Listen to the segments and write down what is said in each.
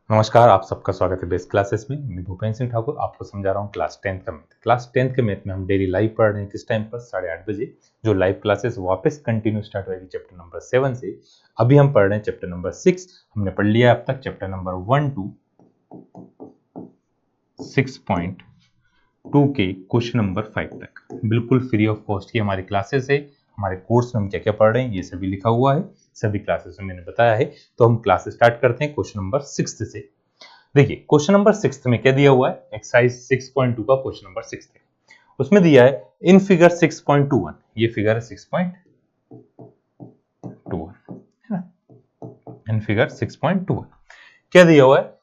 नमस्कार, आप सबका स्वागत है बेस्ट क्लासेस में। मैं भूपेंद्र सिंह ठाकुर आपको समझा रहा हूँ क्लास 10th का मैथ। क्लास 10th के मैथ में हम डेली लाइव पढ़ रहे हैं किस टाइम पर 8:30 बजे। जो लाइव क्लासेस वापस कंटिन्यू स्टार्ट होगी चैप्टर नंबर 7 से। अभी हम पढ़ रहे हैं चैप्टर नंबर 6। हमने पढ़ लिया अब तक चैप्टर नंबर 1 to 6.2 के क्वेश्चन नंबर 5 तक बिल्कुल फ्री ऑफ कॉस्ट की हमारी क्लासेस है। हमारे कोर्स में हम क्या क्या पढ़ रहे हैं ये सभी लिखा हुआ है, सभी क्लासेस में मैंने बताया है। तो हम क्लास स्टार्ट करते हैं क्वेश्चन नंबर 6 से। देखिए क्वेश्चन नंबर 6 में क्या दिया हुआ है, एक्सरसाइज 6.2 का क्वेश्चन नंबर 6 है। उसमें दिया है इन फिगर 6.21, ये फिगर है 6.21 है ना। इन फिगर 6.21 क्या दिया हुआ है,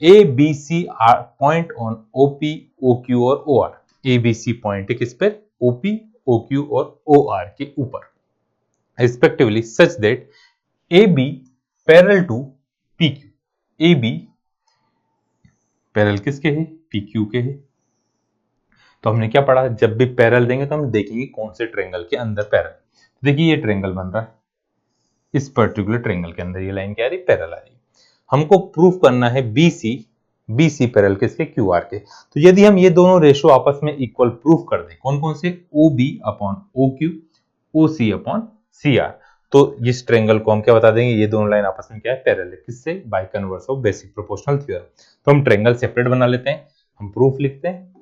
A B C R point on OP O Q और O R. A B C point है किस पर, ओपी ओ क्यू और ओ आर के ऊपर respectively such that A B parallel to P Q. A B parallel किसके है, P Q के है। तो हमने क्या पढ़ा, जब भी पैरेलल देंगे तो हम देखेंगे कौन से ट्रायंगल के अंदर पैरेलल। देखिए ये ट्रायंगल बन रहा है, इस पर्टिकुलर ट्रायंगल के अंदर ये लाइन क्या आ रही, पैरेलल आ रही। हमको प्रूफ करना है बीसी पैरेलल किसके, क्यू आर के। तो यदि हम ये दोनों रेशो आपस में इक्वल प्रूफ कर दें, कौन कौन से, O B upon O Q, O C upon C R, तो इस ट्रायंगल को हम क्या बता देंगे, ये दोनों लाइन आपस में क्या है, पैरेलल है। किससे, bye converse of basic proportional theorem. तो हम ट्रायंगल सेपरेट बना लेते हैं, हम प्रूफ लिखते हैं।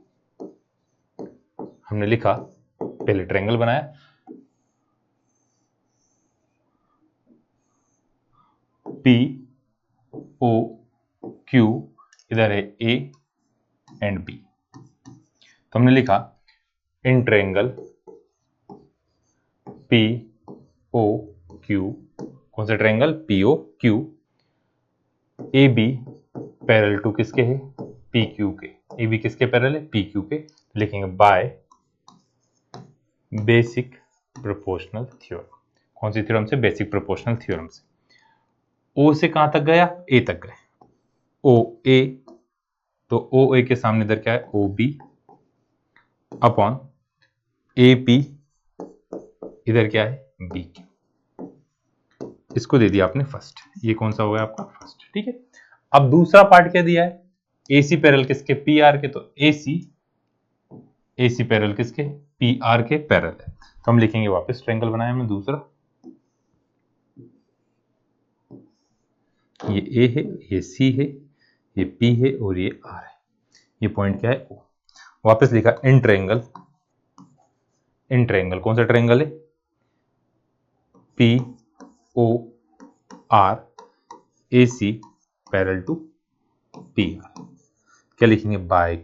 हमने लिखा, पहले ट्रायंगल बनाया, पी ओ क्यू, इधर है ए एंड बी। तो हमने लिखा in triangle P O Q, कौन सा triangle, P O Q, A B parallel to किसके है, पी क्यू के। ए बी किसके पैरेलल है, पी क्यू के। लिखेंगे बाय बेसिक प्रोपोर्शनल थ्योरम। कौन सी थ्योरम से, बेसिक प्रोपोर्शनल थ्योरम से। ओ से कहां तक गया, ए तक गए, ओ ए, तो ओ ए के सामने इधर क्या है, O B upon A P, इधर क्या है, बी क्यू। इसको दे दिया आपने फर्स्ट, ये कौन सा हो गया आपका फर्स्ट, ठीक है। अब दूसरा पार्ट क्या दिया है, एसी पैरेलल किसके, पी आर के। तो एसी पैरेलल किसके, पी आर के पैरेलल है। तो हम लिखेंगे वापस, ट्रायंगल बनाया हमने दूसरा, ये ए है, ये सी है, ये पी है और ये आर है। ये पॉइंट क्या है, ओ। वापस लिखा इन ट्रायंगल कौन सा ट्रायंगल है, P O R A C parallel to P R. क्या लिखेंगे, by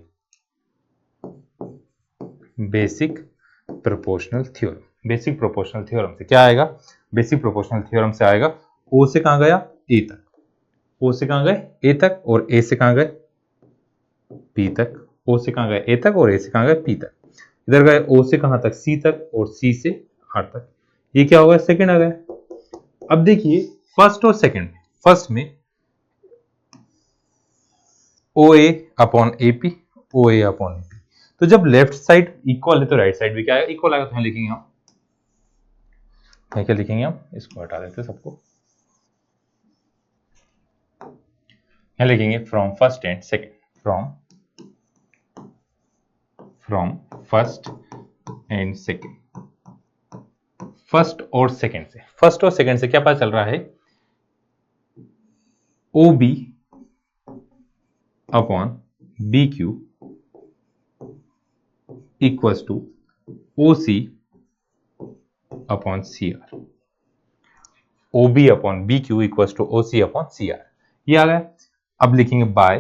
basic proportional theorem. Basic proportional theorem से क्या आएगा, बेसिक प्रोपोर्शनल थ्योरम से आएगा, ओ से कहां गया, ए तक, ओ से कहां गए, ए तक, और ए से कहां गए, पी तक। ओ से कहां गए, ए तक, और ए से कहां गए, पी तक। इधर गए ओ से कहां तक, सी तक, और सी से आर तक। ये क्या होगा, सेकंड आ गया। अब देखिए फर्स्ट और सेकंड में, फर्स्ट में O A upon A P, O A upon A P. तो जब लेफ्ट साइड इक्वल है तो राइट साइड भी क्या है, इक्वल आएगा। तो यहाँ लिखेंगे हम, क्या लिखेंगे हम, इसको हटा देते सबको। यहाँ लिखेंगे from first and second, from first and second. First और सेकंड से, फर्स्ट और सेकंड से क्या पता चल रहा है, O B upon B Q equals to O C upon C R. O B upon B Q equals to O C upon C R, ये आ गया। अब लिखेंगे by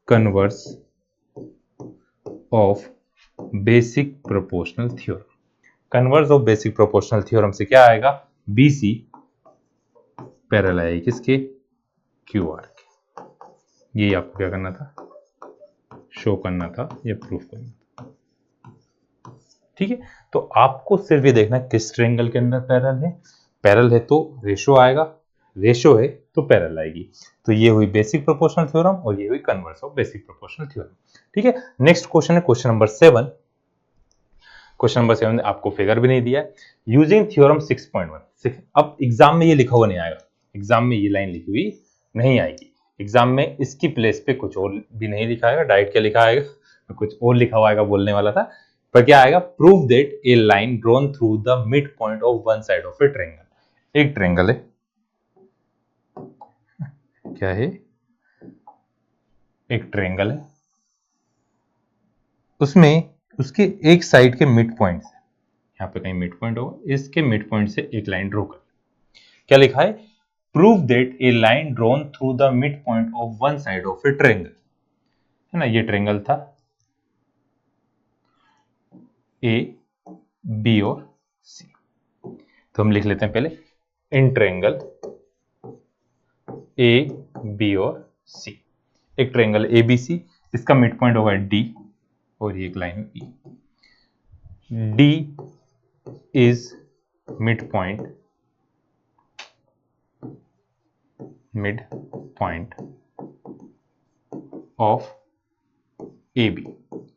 converse of basic proportional theorem. Converse of basic proportional theorem से क्या आएगा, B C parallel आएगी किसके, क्यू आर के। ये आपको क्या करना था, शो करना था या प्रूफ करना था, ठीक है। तो आपको सिर्फ ये देखना है किस ट्रायंगल के अंदर पैरेलल है। पैरेलल है तो रेशो आएगा, रेशो है तो पैरेलल आएगी। तो ये हुई बेसिक प्रोपोर्शनल थ्योरम और ये हुई converse of basic proportional theorem, ठीक है। नेक्स्ट क्वेश्चन है क्वेश्चन नंबर 7। क्वेश्चन नंबर 7 आपको फिगर भी नहीं दिया है, यूजिंग थ्योरम 6.1। अब एग्जाम में ये लिखा हुआ नहीं आएगा, एग्जाम में ये लाइन लिखी हुई नहीं आएगी। एग्जाम में इसकी प्लेस पे कुछ और भी नहीं लिखा आएगा, डायरेक्ट क्या लिखा आएगा, कुछ और लिखा हुआ आएगा, बोलने वाला था, पर क्या आएगा, prove that A line drawn through the mid point of one side of a triangle. एक ट्रायंगल है, क्या है, एक ट्रायंगल है, उसमें उसके एक साइड के मिड पॉइंट से, यहाँ पे कहीं मिड पॉइंट होगा, इसके मिड पॉइंट से एक लाइन ड्रॉ कर। क्या लिखा है, prove that A line drawn through the mid point of one side of a triangle, है ना, ये ट्रायंगल था ए बी और सी। तो हम लिख लेते हैं पहले, इन ट्रायंगल ए बी और सी, एक ट्रायंगल ए बी सी, इसका मिड पॉइंट होगा डी और ये एक line E. D is mid point of A B.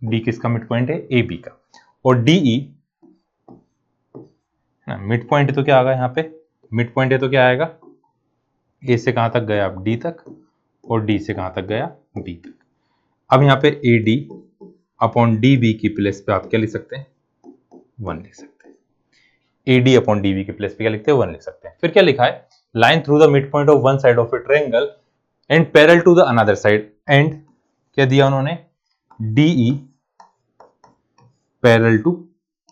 D किसका मिड पॉइंट है, ए बी का। और डीई ना, मिड पॉइंट तो क्या आएगा यहाँ पे, मिड पॉइंट है तो क्या आएगा, ए से कहां तक गया आप, डी तक, और डी से कहां तक गया, बी तक। अब यहाँ पे A D upon D B की प्लेस पे आप क्या लिख सकते हैं, 1 लिख सकते हैं। A D upon D B की प्लेस पे क्या लिखते हैं, 1 लिख सकते हैं। फिर क्या लिखा है, line through the mid point of one side of a triangle and parallel to the another side, and क्या दिया उन्होंने, डीई पैरेलल टू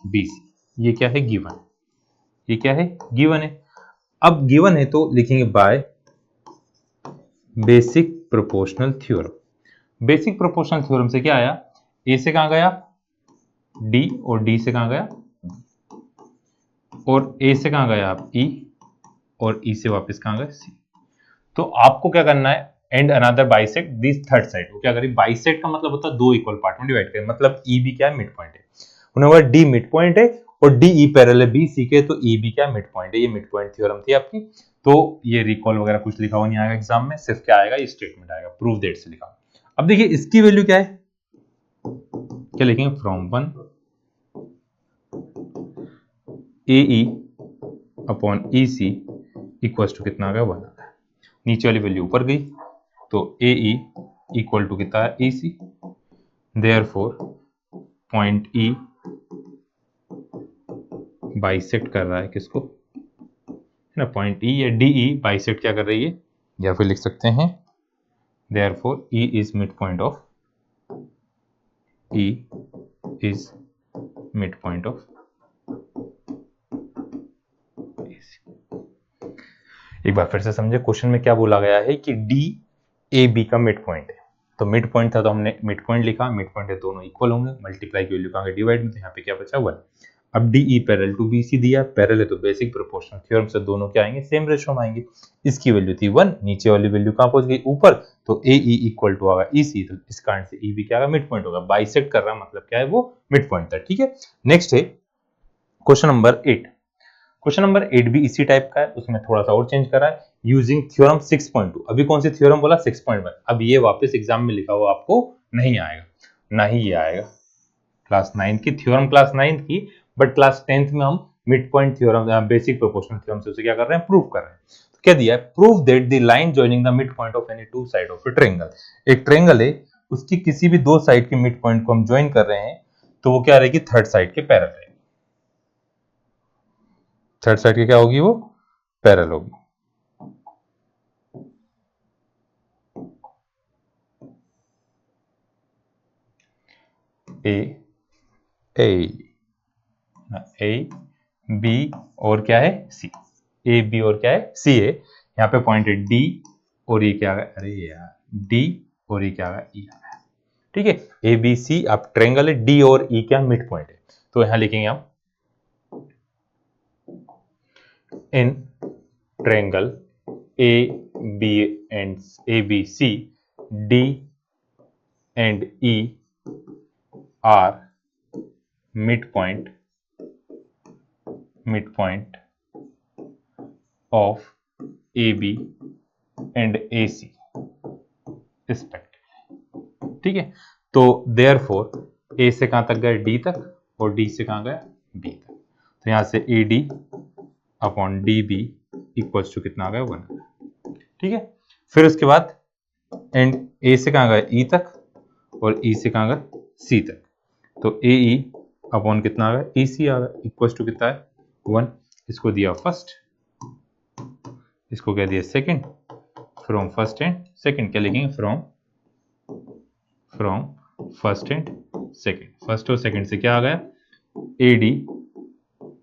बीसी। ये क्या है, गिवन, ये क्या है, गिवन है। अब गिवन है तो लिखेंगे by basic proportional theorem. Basic proportional theorem से क्या आया, ए से कहां गया, डी, और डी से कहां गया, और ए से कहां गया आप, ई, और ई से वापस कहां गए, सी। तो आपको क्या करना है, and another bisect this third side. वो क्या करें, बाइसेक्ट का मतलब होता है दो इक्वल पार्ट में डिवाइड करें, मतलब ई बी क्या है, मिड पॉइंट है। उन्हें बोला डी मिड पॉइंट है और डी ई पैरेलल है बी सी के, तो ई बी क्या, मिड पॉइंट है। ये मिड पॉइंट थ्योरम थी आपकी। तो ये रिकॉल वगैरह कुछ लिखा हुआ नहीं आएगा एग्जाम में, सिर्फ क्या आएगा, ये स्टेटमेंट आएगा, प्रूव दैट से लिखा। अब देखिए इसकी वैल्यू क्या है, क्या लिखेंगे, from 1 A E upon E C equal to कितना आ गया, 1 आ गया। नीचे वाली वैल्यू ऊपर गई, तो ए ई इक्वल टू कितना है, ई C. Therefore point E bisect कर रहा है किसको, है ना, पॉइंट ई या डी ई बाइसेक्ट क्या कर रही है, या फिर लिख सकते हैं therefore E is mid point of, E is mid point of. एक बार फिर से समझे, क्वेश्चन में क्या बोला गया है कि डी ए बी का मिड पॉइंट है। तो मिड पॉइंट था तो हमने मिड पॉइंट लिखा, मिड पॉइंट है दोनों इक्वल होंगे, मल्टीप्लाई की वैल्यू कहां गई, डिवाइड में, तो यहाँ पे क्या बचा, 1। अब D E parallel to B C दिया, पैरेलल है तो बेसिक प्रोपोर्शनल थ्योरम से दोनों क्या आएंगे, सेम रेशो में आएंगे। इसकी वैल्यू थी 1, नीचे वाली वैल्यू कहां पहुंच गई, ऊपर, तो ए ई इक्वल टू आगा ई सी, तो इस कारण से ई बी क्या आएगा, मिड पॉइंट होगा। बाइसेक्ट कर रहा मतलब क्या है, वो मिड पॉइंट था। ठीक है, नेक्स्ट है क्वेश्चन नंबर 8। क्वेश्चन नंबर 8 भी इसी टाइप का है, उसमें थोड़ा सा और चेंज करा है, यूजिंग थ्योरम 6.2। अभी कौन सी थ्योरम बोला, 6.1। अब ये वापस एग्जाम में लिखा हुआ आपको नहीं आएगा, ना ही ये आएगा। क्लास 9 की थ्योरम, क्लास 9 की, बट क्लास 10th में हम mid point theorem, basic proportional theorem से उसे क्या कर रहे हैं, प्रूव कर रहे हैं। तो क्या दिया है, prove that the line joining the mid point of any two side of a triangle. एक ट्रायंगल है, उसकी किसी भी दो साइड के मिड पॉइंट को हम ज्वाइन कर रहे हैं, तो वो क्या रहेगी, थर्ड साइड के पैरेलल रहेगी। थर्ड साइड की क्या होगी, वो पैरेलल होगी। ए बी और क्या है, सी। ए बी और क्या है, सी है। यहाँ पे पॉइंट है डी, और ये क्या है, अरे यार, डी और ये क्या है, ई। ठीक है, ए बी सी आप ट्रायंगल है, डी और ई क्या मिड पॉइंट है। तो यहां लिखेंगे हम in triangle A B and A B C, D and E are mid point of A B and A C respectively. ठीक है, तो देयरफॉर ए से कहां तक गए, डी तक, और डी से कहां गया, बी तक। तो यहां से A D upon D B equals to कितना आ गया, 1। ठीक है। फिर उसके बाद एंड ए से कहाँ गए, ई तक, और ई से कहाँ गए, सी तक। तो ए ई अपॉन कितना आ गया, ई सी आ गया, इक्वल टू कितना है 1। इसको दिया फर्स्ट, इसको क्या दिया second. From first and second क्या लिखेंगे, from first and second. First और सेकंड से क्या आ गया, A D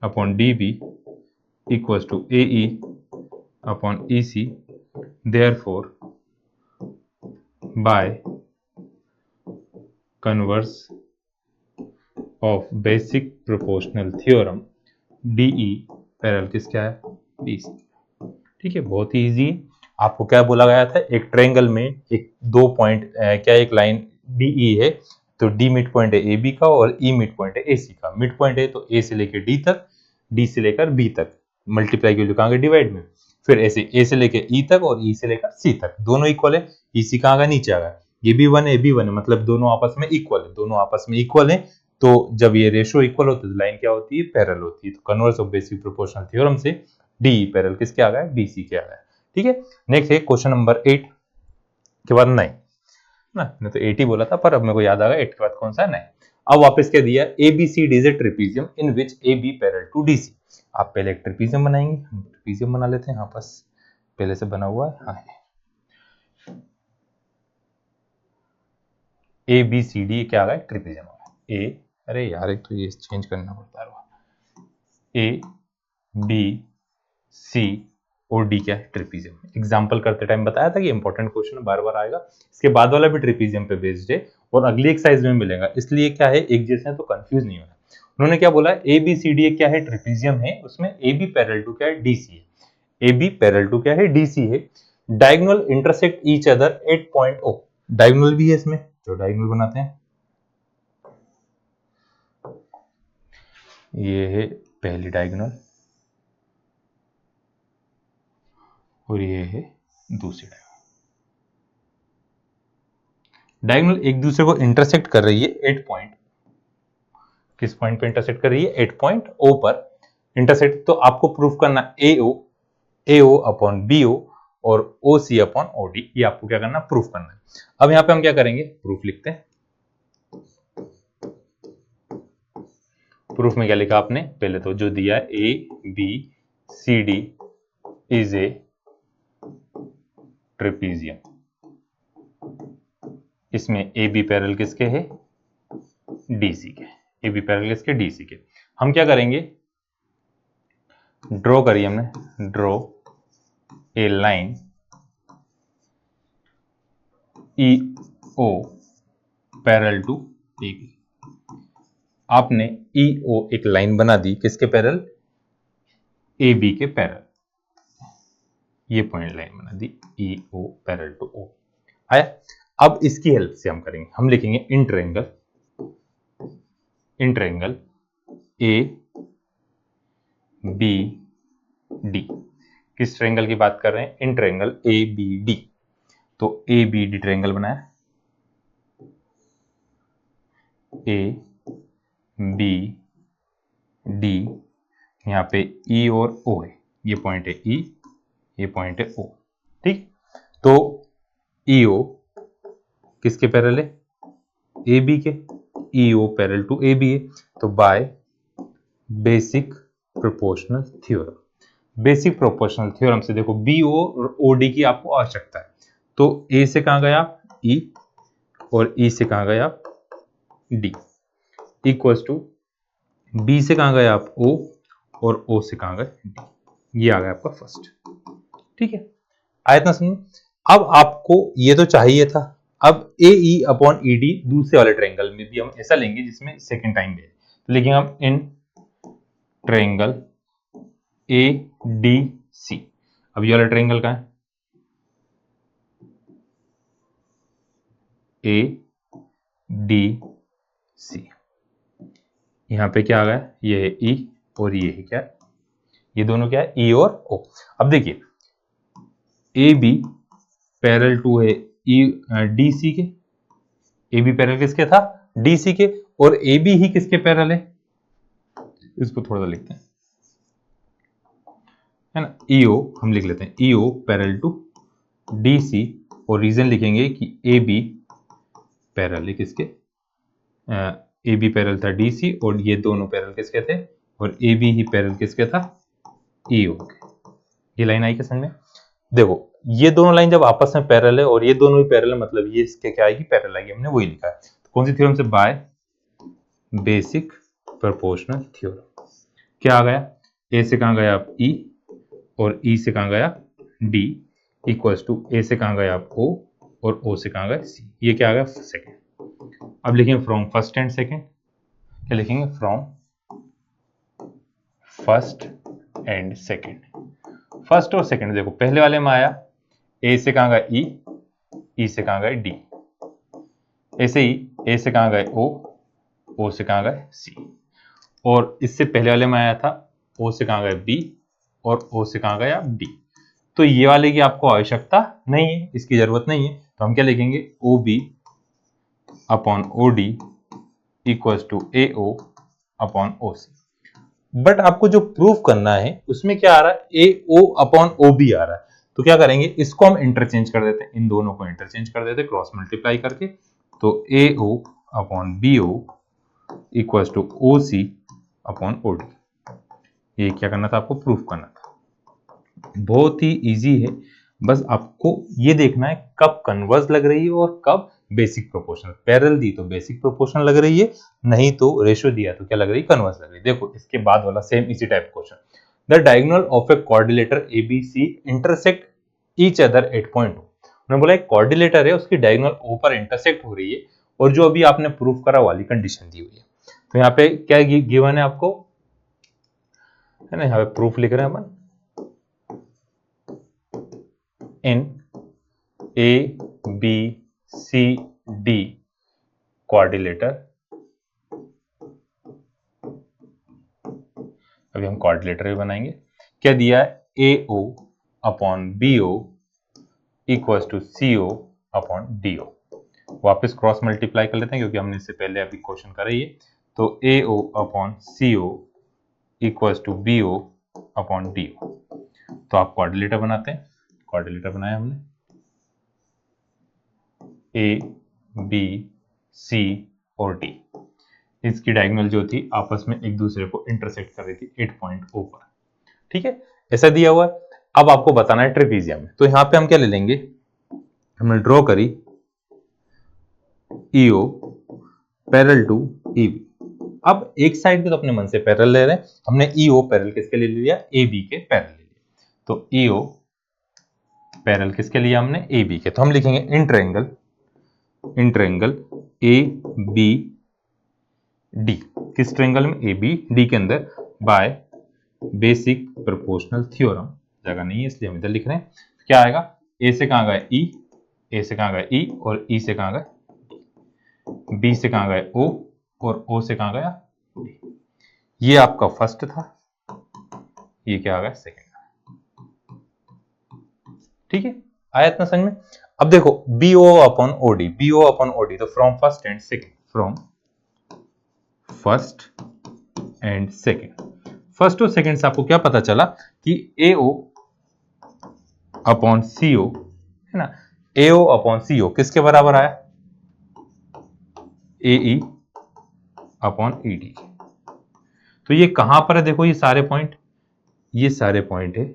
upon D B equal to A E upon E C. Therefore by converse of basic proportional theorem DE parallel किस क्या है, डीसी। ठीक है, बहुत ही इजी है। आपको क्या बोला गया था, एक ट्रायंगल में एक दो पॉइंट क्या एक लाइन डीई है, तो डी मिड पॉइंट है ए बी का और ई मिड पॉइंट है ए सी का। मिड पॉइंट है तो ए से लेकर डी तक, डी से लेकर बी तक, मल्टीप्लाई की वैल्यू कहाँ गई, डिवाइड में। फिर ऐसे ए से लेकर ई तक और ई से लेकर सी तक, दोनों इक्वल है। ई सी कहाँ गया, नीचे आ गया। ये भी 1 है, बी 1 है, मतलब दोनों आपस में इक्वल है, दोनों आपस में इक्वल है। तो जब ये रेशियो इक्वल होती है तो लाइन क्या होती है, पैरेलल होती है। तो converse of basic proportional theorem से डी पैरेलल किसके आ गया, डीसी के आ गया। ठीक है, नेक्स्ट है क्वेश्चन नंबर 8 के बाद 9 ना, मैंने तो 8 ही बोला था पर अब मेरे को याद आ गया 8 के बाद कौन सा है, 9। अब वापस क्या दिया, A B C D is a trapezium in which A B parallel to D C. आप पहले एक ट्रेपीजियम बनाएंगे, हम ट्रेपीजियम बना लेते हैं, यहाँ पास पहले से बना हुआ है। हाँ, ए बी सी डी क्या आ गया, ट्रेपीजियम आ गया। ए, अरे यार एक तो ये चेंज करना पड़ता है। ए बी सी और डी क्या है, ट्रेपीजियम। एग्जाम्पल करते टाइम बताया था कि इंपॉर्टेंट क्वेश्चन बार बार आएगा। इसके बाद वाला भी ट्रेपीजियम पे बेस्ड है और अगली एक्सरसाइज में मिलेगा, इसलिए क्या है एक जैसे है तो कंफ्यूज नहीं होना। उन्होंने क्या बोला, ए बी सी डी क्या है, ट्रेपीजियम है, उसमें ए बी पैरेलल टू क्या है, डीसी है। ए बी पैरेलल टू क्या है, डीसी है। Diagonal intersect each other at point O. Diagonal भी है इसमें, जो डायगोनल बनाते हैं, ये है पहली डायगोनल और ये है दूसरी डायगोनल। डायगोनल एक दूसरे को इंटरसेक्ट कर रही है 8 पॉइंट। किस पॉइंट पे इंटरसेक्ट कर रही है, 8 पॉइंट ओ पर इंटरसेक्ट। तो आपको प्रूफ करना ए ओ अपॉन बी ओ और ओ सी अपॉन ओ डी, ये आपको क्या करना, प्रूफ करना है। अब यहां पे हम क्या करेंगे, प्रूफ लिखते हैं। प्रूफ में क्या लिखा आपने, पहले तो जो दिया A B C D is a trapezium, इसमें ए बी पैरेलल किसके है, डीसी के। ए बी पैरेलल किसके, डीसी के। हम क्या करेंगे, ड्रॉ करिए हमने, draw a line E O parallel to A B. आपने ई ओ एक लाइन बना दी, किसके पैरेलल, ए बी के पैरेलल। ये पॉइंट लाइन बना दी, ई ओ पैरेलल टू ओ आया। अब इसकी हेल्प से हम करेंगे, हम लिखेंगे in triangle A B D. किस ट्रायंगल की बात कर रहे हैं, in triangle A B D. तो ए बी डी ट्रायंगल बनाया, ए बी डी, यहाँ पे ई और ओ है, ये पॉइंट है ई, ये पॉइंट है ओ। ठीक, तो ई ओ किसके पैरेलल है, ए बी के। E O parallel to A B है। तो by basic proportional theorem, basic proportional theorem से देखो बी ओ और ओ डी की आपको आवश्यकता है। तो ए से कहां गया, ई, और ई से कहां गया, डी, इक्वल्स टू बी से कहां गए आप, ओ, और ओ से कहां गए, डी। ये आ गया आपका फर्स्ट। ठीक है, आया इतना समझ। अब आपको ये तो चाहिए था। अब ए ई अपॉन ई डी दूसरे वाले ट्रायंगल में भी हम ऐसा लेंगे जिसमें सेकंड टाइम है, तो लेकिन हम in triangle A D C. अब ये वाला ट्रायंगल का है, ए डी सी। यहां पे क्या आ गया, ये है ई और ये है क्या, ये दोनों क्या है, ई और ओ। अब देखिए ए बी पैरेलल टू है ई डी सी के। ए बी पैरेलल किसके था, डी सी के, और ए बी ही किसके पैरेलल है, इसको थोड़ा सा लिखते हैं, है ना, ई ओ हम लिख लेते हैं, ई ओ पैरेलल टू डी सी, और रीजन लिखेंगे कि ए बी पैरेलल है किसके, ए बी पैरेलल था डी सी, और ये दोनों पैरेलल किसके थे, और ए बी ही पैरेलल किसके था, ई ओ के। ये लाइन आई क्या समझ में? देखो ये दोनों लाइन जब आपस में पैरेलल है और ये दोनों ही पैरेलल, मतलब ये इसके क्या आएगी, पैरेलल आएगी, हमने वही लिखा है। तो कौन सी थ्योरम से, बाय बेसिक प्रोपोर्शनल थ्योरम। क्या आ गया, ए से कहां गया आप ई, और ई से कहां गया डी, इक्वल्स टू ए से कहां गया आप ओ, और ओ से कहां गया सी। ये क्या आ गया, सेकेंड। अब लिखेंगे फ्रॉम फर्स्ट एंड सेकेंड, क्या लिखेंगे, from first and second. First और सेकेंड देखो पहले वाले में आया ए से कहां गया ई, ई से कहां गया डी, ऐसे ही ए से कहां गए ओ से कहां गए सी, और इससे पहले वाले में आया था ओ से कहां गए बी, और ओ से कहां गया डी। तो ये वाले की आपको आवश्यकता नहीं है, इसकी जरूरत नहीं है, तो हम क्या लिखेंगे, O B upon O D equals to A O upon O C. But आपको जो प्रूफ करना है उसमें क्या आ रहा है, A O upon O B आ रहा है। तो क्या करेंगे, इसको हम इंटरचेंज कर देते हैं, इन दोनों को इंटरचेंज कर देते हैं क्रॉस मल्टीप्लाई करके। तो A O upon B O equals to O C upon O D. ये क्या करना था, आपको प्रूफ करना था। बहुत ही इजी है, बस आपको ये देखना है कब कन्वर्स लग रही है और कब बेसिक प्रोपोर्शनल। पैरेलल दी तो बेसिक प्रोपोर्शनल लग रही है, नहीं तो रेशियो दिया तो क्या लग रही है, कन्वर्स लग रही है। देखो इसके बाद वाला सेम इसी type question, the diagonal of a quadrilateral A B C intersect each other at point. उन्होंने बोला एक क्वाड्रिलेटर है, उसकी डायगोनल ओ पर इंटरसेक्ट हो रही है, और जो अभी आपने प्रूफ करा वाली कंडीशन दी हुई है। तो यहाँ पे क्या गिवन है आपको, है ना, यहाँ पे प्रूफ लिख रहे हैं अपन, in A B C D quadrilateral. अभी हम क्वाड्रिलेटर भी बनाएंगे। क्या दिया है, A O upon B O equals to C O upon D O. वापिस क्रॉस मल्टीप्लाई कर लेते हैं क्योंकि हमने इससे पहले अभी क्वेश्चन करा ही है। तो A O upon C O equals to B O upon D O. तो आप क्वाड्रिलेटर बनाते हैं, क्वाड्रिलेटर बनाया हमने, ए बी सी और डी, इसकी डायगोनल जो थी आपस में एक दूसरे को इंटरसेक्ट कर रही थी 8 पॉइंट ओ पर। ठीक है, ऐसा दिया हुआ है। अब आपको बताना है ट्रेपीजियम में, तो यहां पे हम क्या ले लेंगे, हमने ड्रॉ करी ईओ पैरेलल टू ईबी। अब एक साइड के तो अपने मन से पैरेलल ले रहे हैं, हमने ईओ पैरेलल किसके लिए ले लिया, ए बी के पैरेलल ले लिया। तो ईओ पैरेलल किसके लिए, हमने ए बी के। तो हम लिखेंगे in triangle A B D, किस ट्रायंगल में, ए बी डी के अंदर, बाय बेसिक प्रोपोर्शनल थ्योरम। जगह नहीं है इसलिए हम इधर लिख रहे हैं। क्या आएगा, ए से कहां गए ई, ए से कहां गए ई, और ई से कहां गए, बी से कहां गए ओ, और ओ से कहां गया डी। ये आपका फर्स्ट था, ये क्या आ गया, सेकेंड। ठीक है, आया इतना समझ में। अब देखो B O upon O D, B O upon O D, तो from first and second, from first and second. First और सेकेंड से आपको क्या पता चला कि ए ओ अपॉन सी ओ, है ना, ए ओ अपॉन सी ओ किसके बराबर आया, ए ई अपॉन ई डी। तो ये कहां पर है, देखो ये सारे पॉइंट, ये सारे पॉइंट है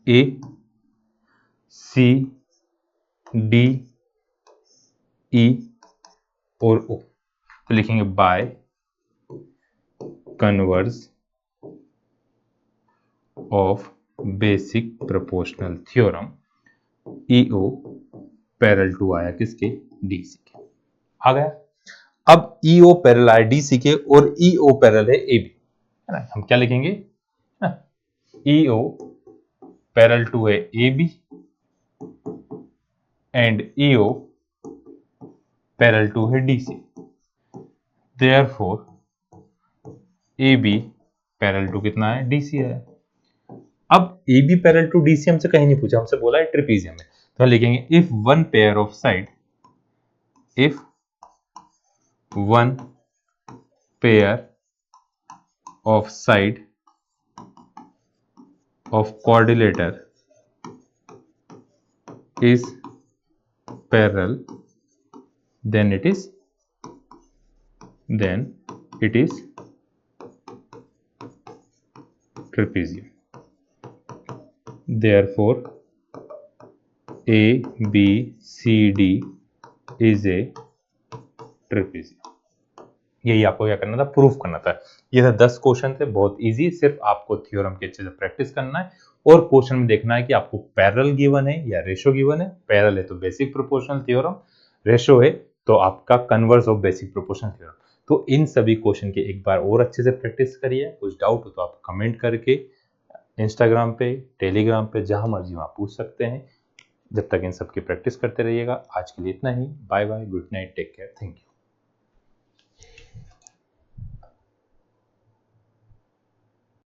ए सी डी ई और ओ। तो लिखेंगे by converse of basic proportional theorem, EO parallel to आया किसके, डीसी के। आ गया। अब ईओ पैरेलल आया डीसी के और ईओ पैरेलल है एबी, है ना, हम क्या लिखेंगे, ईओ पैरेलल टू है AB and EO parallel to है DC, therefore AB parallel to कितना है, डीसी है। अब AB पैरेलल टू DC हमसे कहीं नहीं पूछा, हमसे बोला है ट्रेपीजियम में। तो हम लिखेंगे if one pair of side, if one pair of side of quadrilateral is parallel, then it is trapezium. Therefore A B C D is a trapezium. यही आपको क्या करना था, प्रूफ करना था। ये था 10 क्वेश्चन थे, बहुत इजी। सिर्फ आपको थ्योरम के अच्छे से प्रैक्टिस करना है और क्वेश्चन में देखना है कि आपको पैरेलल गिवन है या रेशो गिवन है। पैरेलल है तो बेसिक प्रोपोर्शनल थ्योरम, रेशो है तो आपका converse of basic proportional theorem. तो इन सभी क्वेश्चन के एक बार और अच्छे से प्रैक्टिस करिए। कुछ डाउट हो तो आप कमेंट करके इंस्टाग्राम पे, टेलीग्राम पे, जहां मर्जी वहां पूछ सकते हैं। जब तक इन सब की प्रैक्टिस करते रहिएगा। आज के लिए इतना ही। Bye bye, good night, take care, thank you.